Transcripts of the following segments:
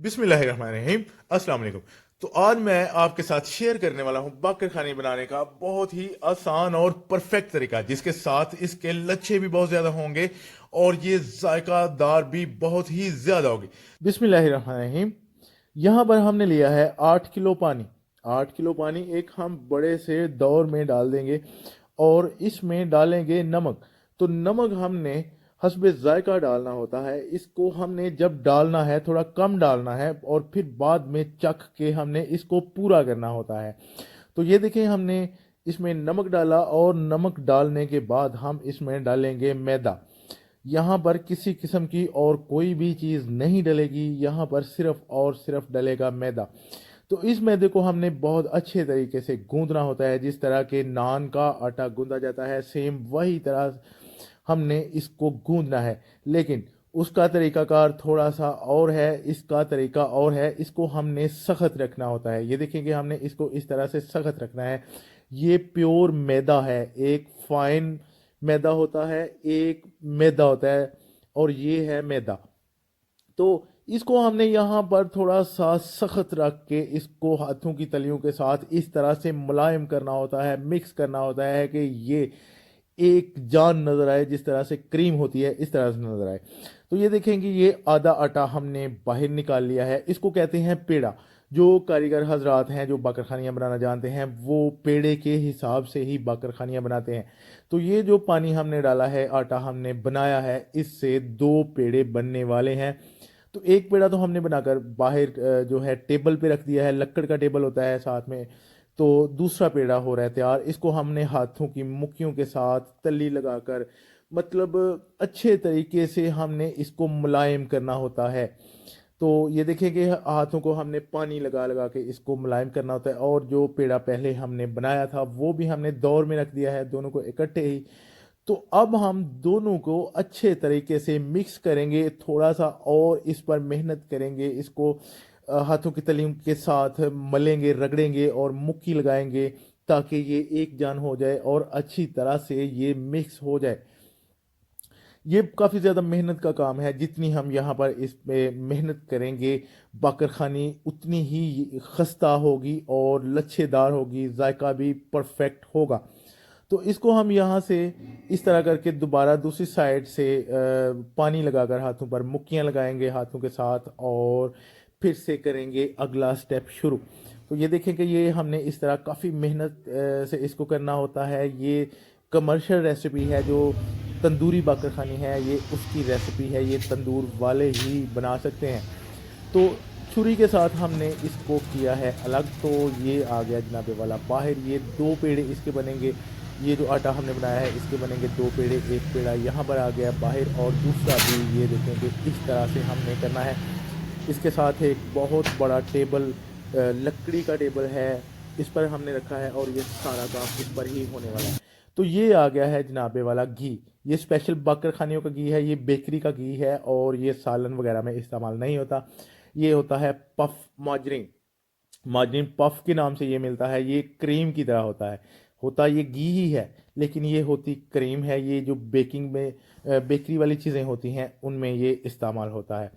बिस्मिल्लाहिर्रहमानिर्रहीम। अस्सलाम वालेकुम। तो आज मैं आपके साथ शेयर करने वाला हूं बाकर खानी बनाने का बहुत ही आसान और परफेक्ट तरीका, जिसके साथ इसके लच्छे भी बहुत ज़्यादा होंगे और ये जायकादार भी बहुत ही ज़्यादा होगी। बिस्मिल्लाहिर्रहमानिर्रहीम। यहाँ पर हमने लिया है 8 किलो पानी। 8 किलो पानी एक हम बड़े से दौर में डाल देंगे और इसमें डालेंगे नमक। तो नमक हमने हस्बे जायका डालना होता है। इसको हमने जब डालना है थोड़ा कम डालना है और फिर बाद में चख के हमने इसको पूरा करना होता है। तो ये देखें, हमने इसमें नमक डाला और नमक डालने के बाद हम इसमें डालेंगे मैदा। यहाँ पर किसी किस्म की और कोई भी चीज़ नहीं डलेगी, यहाँ पर सिर्फ और सिर्फ डलेगा मैदा। तो इस मैदे को हमने बहुत अच्छे तरीके से गूंदना होता है, जिस तरह के नान का आटा गूंदा जाता है सेम वही तरह हमने इसको गूंदना है। लेकिन उसका तरीकाकार थोड़ा सा और है, इसका तरीका और है। इसको हमने सख्त रखना होता है। ये देखेंगे, हमने इसको इस तरह से सख्त रखना है। ये प्योर मैदा है। एक फाइन मैदा होता है, एक मैदा होता है, और ये है मैदा। तो इसको हमने यहाँ पर थोड़ा सा सख्त रख के इसको हाथों की तलियों के साथ इस तरह से मुलायम करना होता है, मिक्स करना होता है कि ये एक जान नज़र आए, जिस तरह से क्रीम होती है इस तरह से नज़र आए। तो ये देखेंगे, ये आधा आटा हमने बाहर निकाल लिया है। इसको कहते हैं पेड़ा। जो कारीगर हजरात हैं जो बाकरखानियाँ बनाना जानते हैं, वो पेड़े के हिसाब से ही बाकरखानियाँ बनाते हैं। तो ये जो पानी हमने डाला है, आटा हमने बनाया है, इससे 2 पेड़े बनने वाले हैं। तो एक पेड़ा तो हमने बनाकर बाहर जो है टेबल पे रख दिया है, लक्कड़ का टेबल होता है साथ में। तो दूसरा पेड़ा हो रहा है तैयार। इसको हमने हाथों की मुट्ठियों के साथ तली लगाकर, मतलब अच्छे तरीके से हमने इसको मुलायम करना होता है। तो ये देखिए कि हाथों को हमने पानी लगा लगा के इसको मुलायम करना होता है। और जो पेड़ा पहले हमने बनाया था वो भी हमने दौर में रख दिया है, दोनों को इकट्ठे ही। तो अब हम दोनों को अच्छे तरीके से मिक्स करेंगे, थोड़ा सा और इस पर मेहनत करेंगे। इसको हाथों की तलियों के साथ मलेंगे, रगड़ेंगे और मुक्की लगाएंगे, ताकि ये एक जान हो जाए और अच्छी तरह से ये मिक्स हो जाए। ये काफ़ी ज़्यादा मेहनत का काम है। जितनी हम यहाँ पर इस पे मेहनत करेंगे, बाकरखानी उतनी ही खस्ता होगी और लच्छेदार होगी, जायका भी परफेक्ट होगा। तो इसको हम यहाँ से इस तरह करके दोबारा दूसरी साइड से पानी लगाकर हाथों पर मुक्कियाँ लगाएंगे हाथों के साथ, और फिर से करेंगे अगला स्टेप शुरू। तो ये देखें कि ये हमने इस तरह काफ़ी मेहनत से इसको करना होता है। ये कमर्शियल रेसिपी है, जो तंदूरी बाकरखानी है ये उसकी रेसिपी है। ये तंदूर वाले ही बना सकते हैं। तो छुरी के साथ हमने इसको किया है अलग। तो ये आ गया जनाबे वाला बाहर। ये 2 पेड़े इसके बनेंगे। ये जो आटा हमने बनाया है इसके बनेंगे 2 पेड़े। एक पेड़ा यहाँ पर आ गया बाहर और दूसरा भी ये देखें कि इस तरह से हमने करना है। इसके साथ एक बहुत बड़ा टेबल, लकड़ी का टेबल है, इस पर हमने रखा है और ये सारा काम इस पर ही होने वाला है। तो ये आ गया है जनाबे वाला घी। ये स्पेशल बाकर खानियों का घी है, ये बेकरी का घी है और ये सालन वगैरह में इस्तेमाल नहीं होता। ये होता है पफ मार्जरीन। मार्जरीन पफ के नाम से ये मिलता है। ये क्रीम की तरह होता है। होता ये घी ही है, लेकिन ये होती क्रीम है। ये जो बेकिंग में बेकरी वाली चीज़ें होती हैं उनमें ये इस्तेमाल होता है।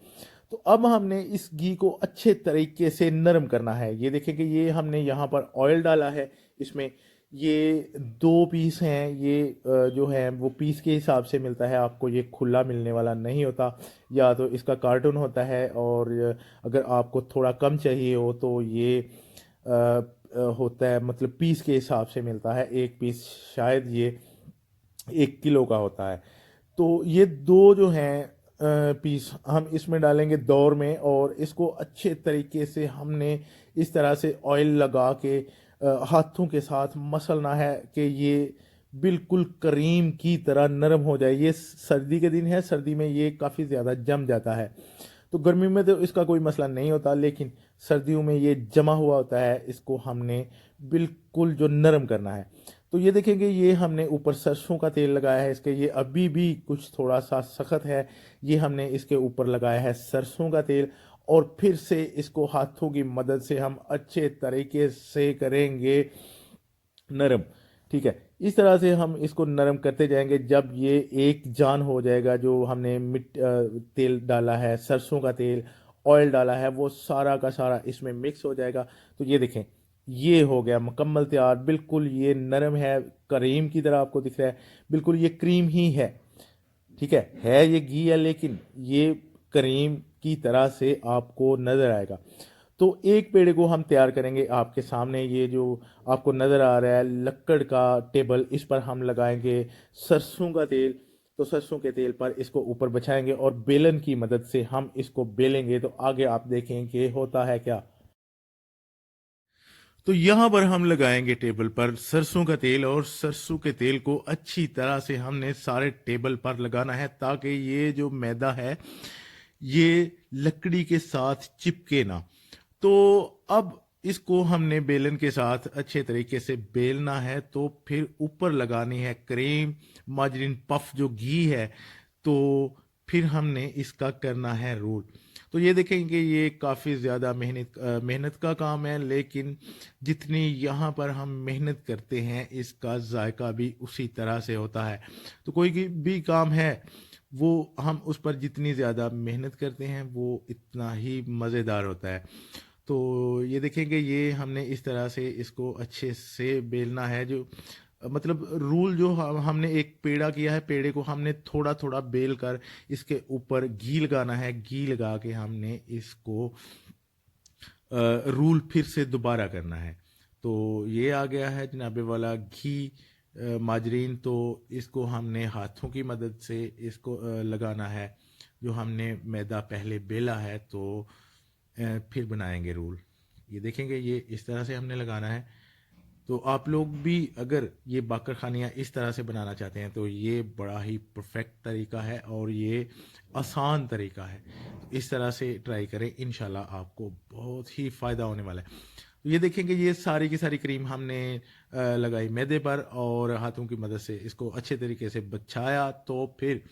तो अब हमने इस घी को अच्छे तरीके से नरम करना है। ये देखें कि ये हमने यहाँ पर ऑयल डाला है इसमें। ये 2 पीस हैं। ये जो है वो पीस के हिसाब से मिलता है आपको, ये खुला मिलने वाला नहीं होता। या तो इसका कार्टून होता है, और अगर आपको थोड़ा कम चाहिए हो तो ये होता है, मतलब पीस के हिसाब से मिलता है। एक पीस शायद ये 1 किलो का होता है। तो ये दो जो हैं पीस हम इसमें डालेंगे दौर में, और इसको अच्छे तरीके से हमने इस तरह से ऑयल लगा के हाथों के साथ मसलना है कि ये बिल्कुल करीम की तरह नरम हो जाए। ये सर्दी के दिन है, सर्दी में ये काफ़ी ज़्यादा जम जाता है। तो गर्मी में तो इसका कोई मसला नहीं होता, लेकिन सर्दियों में ये जमा हुआ होता है। इसको हमने बिल्कुल जो नरम करना है। तो ये देखेंगे, ये हमने ऊपर सरसों का तेल लगाया है इसके। ये अभी भी कुछ थोड़ा सा सख्त है। ये हमने इसके ऊपर लगाया है सरसों का तेल, और फिर से इसको हाथों की मदद से हम अच्छे तरीके से करेंगे नरम। ठीक है, इस तरह से हम इसको नरम करते जाएंगे। जब ये एक जान हो जाएगा, जो हमने तेल डाला है सरसों का तेल ऑयल डाला है वो सारा का सारा इसमें मिक्स हो जाएगा। तो ये देखें, ये हो गया मुकम्मल तैयार। बिल्कुल ये नरम है, क्रीम की तरह आपको दिख रहा है, बिल्कुल ये क्रीम ही है। ठीक है ये घी है लेकिन ये क्रीम की तरह से आपको नज़र आएगा। तो एक पेड़े को हम तैयार करेंगे आपके सामने। ये जो आपको नज़र आ रहा है लक्कड़ का टेबल, इस पर हम लगाएंगे सरसों का तेल। तो सरसों के तेल पर इसको ऊपर बिछाएंगे और बेलन की मदद से हम इसको बेलेंगे। तो आगे आप देखें कि होता है क्या। तो यहाँ पर हम लगाएंगे टेबल पर सरसों का तेल, और सरसों के तेल को अच्छी तरह से हमने सारे टेबल पर लगाना है ताकि ये जो मैदा है ये लकड़ी के साथ चिपके ना। तो अब इसको हमने बेलन के साथ अच्छे तरीके से बेलना है। तो फिर ऊपर लगानी है क्रीम, मार्जरीन पफ जो घी है। तो फिर हमने इसका करना है रोल। तो ये देखेंगे ये काफ़ी ज़्यादा मेहनत का काम है, लेकिन जितनी यहाँ पर हम मेहनत करते हैं इसका जायका भी उसी तरह से होता है। तो कोई भी काम है वो हम उस पर जितनी ज़्यादा मेहनत करते हैं वो इतना ही मज़ेदार होता है। तो ये देखेंगे ये हमने इस तरह से इसको अच्छे से बेलना है। जो मतलब रूल जो हमने एक पेड़ा किया है, पेड़े को हमने थोड़ा थोड़ा बेल कर इसके ऊपर घी लगाना है। घी लगा के हमने इसको रूल फिर से दोबारा करना है। तो ये आ गया है जनाबे वाला घी, माजरीन। तो इसको हमने हाथों की मदद से इसको लगाना है। जो हमने मैदा पहले बेला है तो फिर बनाएंगे रोल। ये देखेंगे ये इस तरह से हमने लगाना है। तो आप लोग भी अगर ये बाकर खानियाँ इस तरह से बनाना चाहते हैं तो ये बड़ा ही परफेक्ट तरीका है और ये आसान तरीका है। तो इस तरह से ट्राई करें, इंशाल्लाह आपको बहुत ही फ़ायदा होने वाला है। तो ये देखेंगे ये सारी की सारी क्रीम हमने लगाई मैदे पर और हाथों की मदद से इसको अच्छे तरीके से बछाया। तो फिर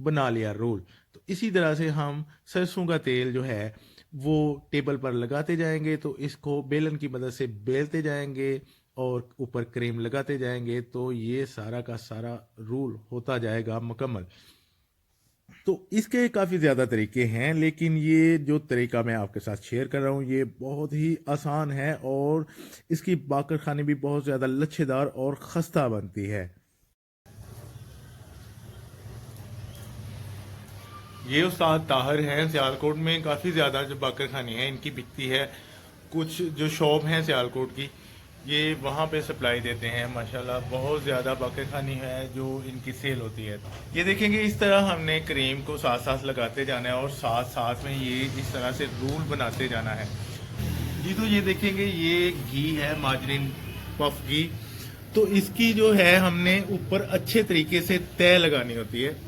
बना लिया रोल। तो इसी तरह से हम सरसों का तेल जो है वो टेबल पर लगाते जाएंगे। तो इसको बेलन की मदद से बेलते जाएंगे और ऊपर क्रीम लगाते जाएंगे। तो ये सारा का सारा रोल होता जाएगा मुकम्मल। तो इसके काफ़ी ज़्यादा तरीके हैं, लेकिन ये जो तरीका मैं आपके साथ शेयर कर रहा हूँ ये बहुत ही आसान है और इसकी बाकर खानी भी बहुत ज़्यादा लच्छेदार और खस्ता बनती है। ये उस्ताद ताहिर हैं, सियालकोट में काफ़ी ज़्यादा जो बाकर खानी है इनकी बिकती है। कुछ जो शॉप हैं सियालकोट की ये वहाँ पे सप्लाई देते हैं। माशाल्लाह बहुत ज़्यादा बाकर खानी है जो इनकी सेल होती है। ये देखेंगे इस तरह हमने क्रीम को साथ साथ लगाते जाना है और साथ साथ में ये इस तरह से रोल बनाते जाना है जी। तो ये देखेंगे ये घी है, माजरीन पफ घी। तो इसकी जो है हमने ऊपर अच्छे तरीके से तय लगानी होती है।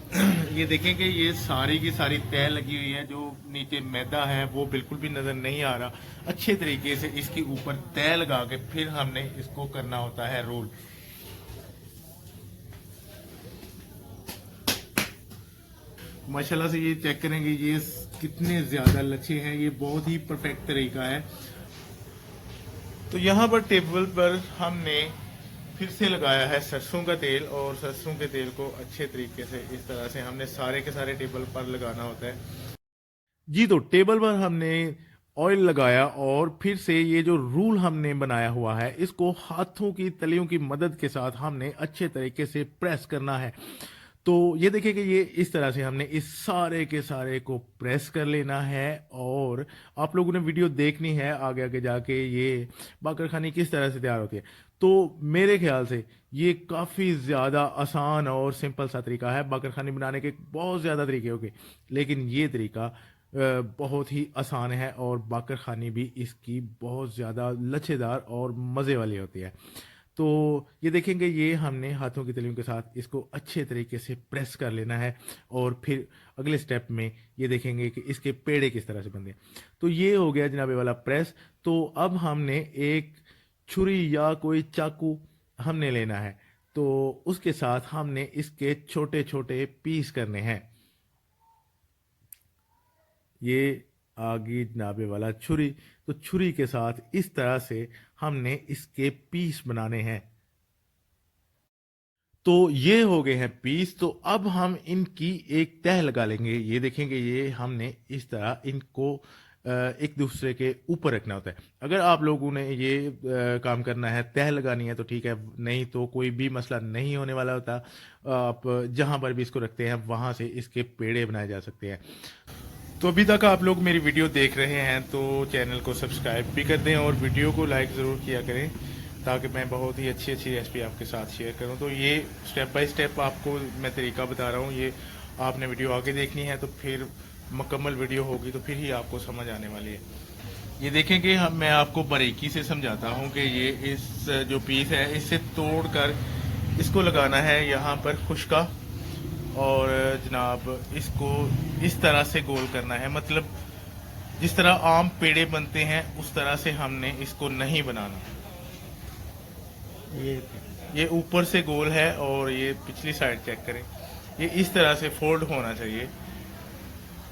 ये देखेंगे ये सारी की सारी तय लगी हुई है। जो नीचे मैदा है वो बिल्कुल भी नज़र नहीं आ रहा। अच्छे तरीके से इसके ऊपर तय लगा के फिर हमने इसको करना होता है रोल। माशाल्लाह से ये चेक करेंगे ये कितने ज़्यादा लच्छे हैं। ये बहुत ही परफेक्ट तरीका है। तो यहाँ पर टेबल पर हमने फिर से लगाया है सरसों का तेल, और सरसों के तेल को अच्छे तरीके से इस तरह से हमने सारे के सारे टेबल पर लगाना होता है जी। तो टेबल पर हमने ऑयल लगाया और फिर से ये जो रूल हमने बनाया हुआ है इसको हाथों की तलियों की मदद के साथ हमने अच्छे तरीके से प्रेस करना है। तो ये देखिए कि ये इस तरह से हमने इस सारे के सारे को प्रेस कर लेना है। और आप लोगों ने वीडियो देखनी है आगे आगे जाके ये बाकर खानी किस तरह से तैयार होती है। तो मेरे ख्याल से ये काफ़ी ज़्यादा आसान और सिंपल सा तरीका है। बाकर खानी बनाने के बहुत ज़्यादा तरीके होंगे, लेकिन ये तरीका बहुत ही आसान है और बाकर खानी भी इसकी बहुत ज़्यादा लच्छेदार और मज़े वाली होती है। तो ये देखेंगे ये हमने हाथों की तलियों के साथ इसको अच्छे तरीके से प्रेस कर लेना है। और फिर अगले स्टेप में ये देखेंगे कि इसके पेड़े किस तरह से बनते हैं। तो ये हो गया जनाबे वाला प्रेस। तो अब हमने एक छुरी या कोई चाकू हमने लेना है। तो उसके साथ हमने इसके छोटे छोटे पीस करने हैं। ये आगे जनाबे वाला छुरी। तो छुरी के साथ इस तरह से हमने इसके पीस बनाने हैं। तो ये हो गए हैं पीस। तो अब हम इनकी एक तह लगा लेंगे। ये देखेंगे, ये हमने इस तरह इनको एक दूसरे के ऊपर रखना होता है। अगर आप लोगों ने ये काम करना है, तह लगानी है, तो ठीक है, नहीं तो कोई भी मसला नहीं होने वाला होता। आप जहां पर भी इसको रखते हैं वहां से इसके पेड़े बनाए जा सकते हैं। तो अभी तक आप लोग मेरी वीडियो देख रहे हैं तो चैनल को सब्सक्राइब भी कर दें और वीडियो को लाइक ज़रूर किया करें, ताकि मैं बहुत ही अच्छी अच्छी रेसिपी आपके साथ शेयर करूं। तो ये स्टेप बाय स्टेप आपको मैं तरीका बता रहा हूं। ये आपने वीडियो आगे देखनी है तो फिर मुकम्मल वीडियो होगी तो फिर ही आपको समझ आने वाली है। ये देखें कि मैं आपको बारीकी से समझाता हूँ कि ये इस जो पीस है इसे तोड़ कर इसको लगाना है यहाँ पर खुश्का, और जनाब इसको इस तरह से गोल करना है। मतलब जिस तरह आम पेड़े बनते हैं उस तरह से हमने इसको नहीं बनाना। ये ऊपर से गोल है और ये पिछली साइड चेक करें, ये इस तरह से फोल्ड होना चाहिए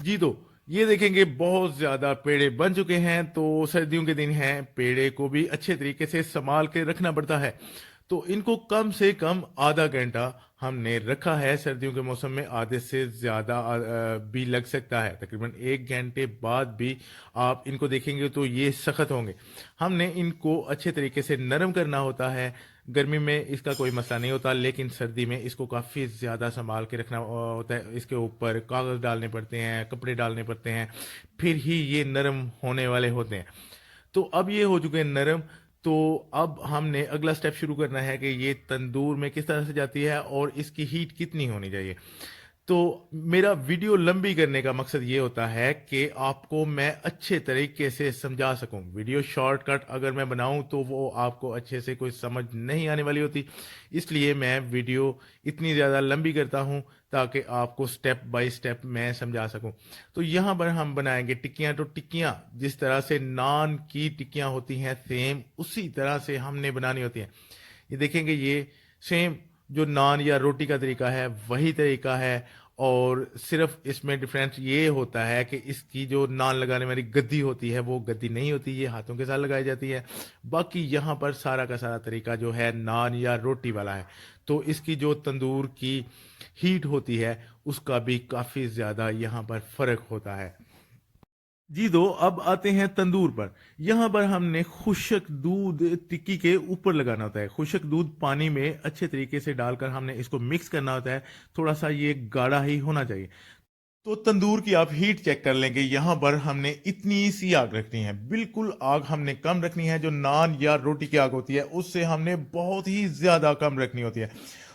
जी। तो ये देखेंगे बहुत ज्यादा पेड़े बन चुके हैं। तो सर्दियों के दिन हैं, पेड़े को भी अच्छे तरीके से संभाल के रखना पड़ता है। तो इनको कम से कम आधा घंटा हमने रखा है। सर्दियों के मौसम में आधे से ज़्यादा भी लग सकता है। तकरीबन 1 घंटे बाद भी आप इनको देखेंगे तो ये सख्त होंगे। हमने इनको अच्छे तरीके से नरम करना होता है। गर्मी में इसका कोई मसला नहीं होता, लेकिन सर्दी में इसको काफ़ी ज़्यादा संभाल के रखना होता है। इसके ऊपर कागज़ डालने पड़ते हैं, कपड़े डालने पड़ते हैं, फिर ही ये नरम होने वाले होते हैं। तो अब ये हो चुके हैं नरम। तो अब हमने अगला स्टेप शुरू करना है कि ये तंदूर में किस तरह से जाती है और इसकी हीट कितनी होनी चाहिए। तो मेरा वीडियो लंबी करने का मकसद ये होता है कि आपको मैं अच्छे तरीके से समझा सकूं। वीडियो शॉर्टकट अगर मैं बनाऊं तो वो आपको अच्छे से कोई समझ नहीं आने वाली होती, इसलिए मैं वीडियो इतनी ज़्यादा लंबी करता हूं ताकि आपको स्टेप बाय स्टेप मैं समझा सकूं। तो यहाँ पर हम बनाएंगे टिक्कियाँ। तो टिक्कियाँ जिस तरह से नान की टिक्कियाँ होती हैं सेम उसी तरह से हमने बनानी होती हैं। ये देखेंगे, ये सेम जो नान या रोटी का तरीका है वही तरीका है, और सिर्फ इसमें डिफरेंस ये होता है कि इसकी जो नान लगाने वाली गद्दी होती है वो गद्दी नहीं होती, ये हाथों के साथ लगाई जाती है। बाकी यहाँ पर सारा का सारा तरीका जो है नान या रोटी वाला है। तो इसकी जो तंदूर की हीट होती है उसका भी काफ़ी ज़्यादा यहाँ पर फ़र्क होता है जी। दो अब आते हैं तंदूर पर। यहाँ पर हमने खुश्क दूध टिक्की के ऊपर लगाना होता है। खुश्क दूध पानी में अच्छे तरीके से डालकर हमने इसको मिक्स करना होता है। थोड़ा सा ये गाढ़ा ही होना चाहिए। तो तंदूर की आप हीट चेक कर लेंगे। यहाँ पर हमने इतनी सी आग रखनी है, बिल्कुल आग हमने कम रखनी है। जो नान या रोटी की आग होती है उससे हमने बहुत ही ज़्यादा कम रखनी होती है।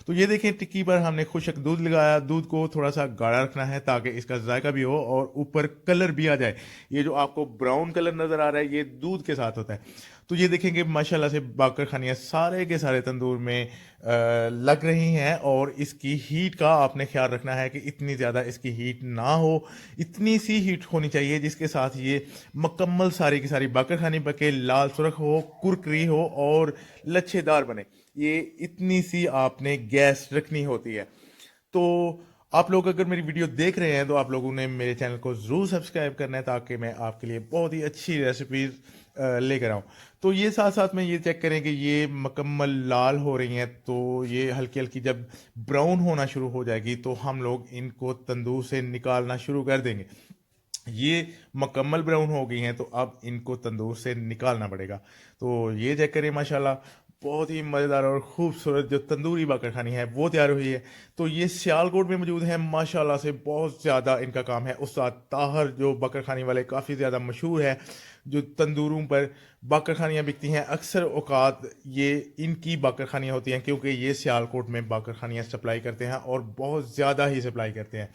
तो ये देखें, टिक्की पर हमने खुश्क दूध लगाया। दूध को थोड़ा सा गाढ़ा रखना है ताकि इसका जायका भी हो और ऊपर कलर भी आ जाए। ये जो आपको ब्राउन कलर नज़र आ रहा है ये दूध के साथ होता है। तो ये देखेंगे माशाल्लाह से बाकर खानियाँ सारे के सारे तंदूर में लग रही हैं, और इसकी हीट का आपने ख्याल रखना है कि इतनी ज़्यादा इसकी हीट ना हो। इतनी सी हीट होनी चाहिए जिसके साथ ये मुकम्मल सारी की सारी बाकर खानी पके, लाल सुरख हो, कुरकरी हो और लच्छेदार बने। ये इतनी सी आपने गैस रखनी होती है। तो आप लोग अगर मेरी वीडियो देख रहे हैं तो आप लोगों ने मेरे चैनल को ज़रूर सब्सक्राइब करना है ताकि मैं आपके लिए बहुत ही अच्छी रेसिपीज़ लेकर आऊँ। तो ये साथ साथ में ये चेक करें कि ये मुकम्मल लाल हो रही हैं। तो ये हल्की हल्की जब ब्राउन होना शुरू हो जाएगी तो हम लोग इनको तंदूर से निकालना शुरू कर देंगे। ये मुकम्मल ब्राउन हो गई हैं तो अब इनको तंदूर से निकालना पड़ेगा। तो ये चेक करें, माशाल्लाह बहुत ही मज़ेदार और ख़ूबसूरत जो तंदूरी बाकर खानी है वो तैयार हुई है। तो ये सियालकोट में मौजूद है, माशाल्लाह से बहुत ज़्यादा इनका काम है। उस्ताद ताहर जो बाकर खानी वाले काफ़ी ज़्यादा मशहूर है, जो तंदूरों पर बाकर खानियाँ बिकती हैं। अक्सर औकात ये इनकी बाकर खानियाँ होती हैं क्योंकि ये सियालकोट में बाकर खानियाँ सप्लाई करते हैं और बहुत ज़्यादा ही सप्लाई करते हैं।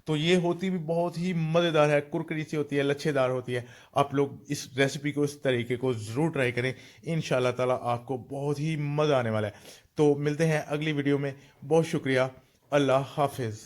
तो ये होती भी बहुत ही मज़ेदार है, कुरकुरी सी होती है, लच्छेदार होती है। आप लोग इस रेसिपी को, इस तरीके को ज़रूर ट्राई करें, इंशाल्लाह ताला आपको बहुत ही मज़ा आने वाला है। तो मिलते हैं अगली वीडियो में। बहुत शुक्रिया, अल्लाह हाफिज़।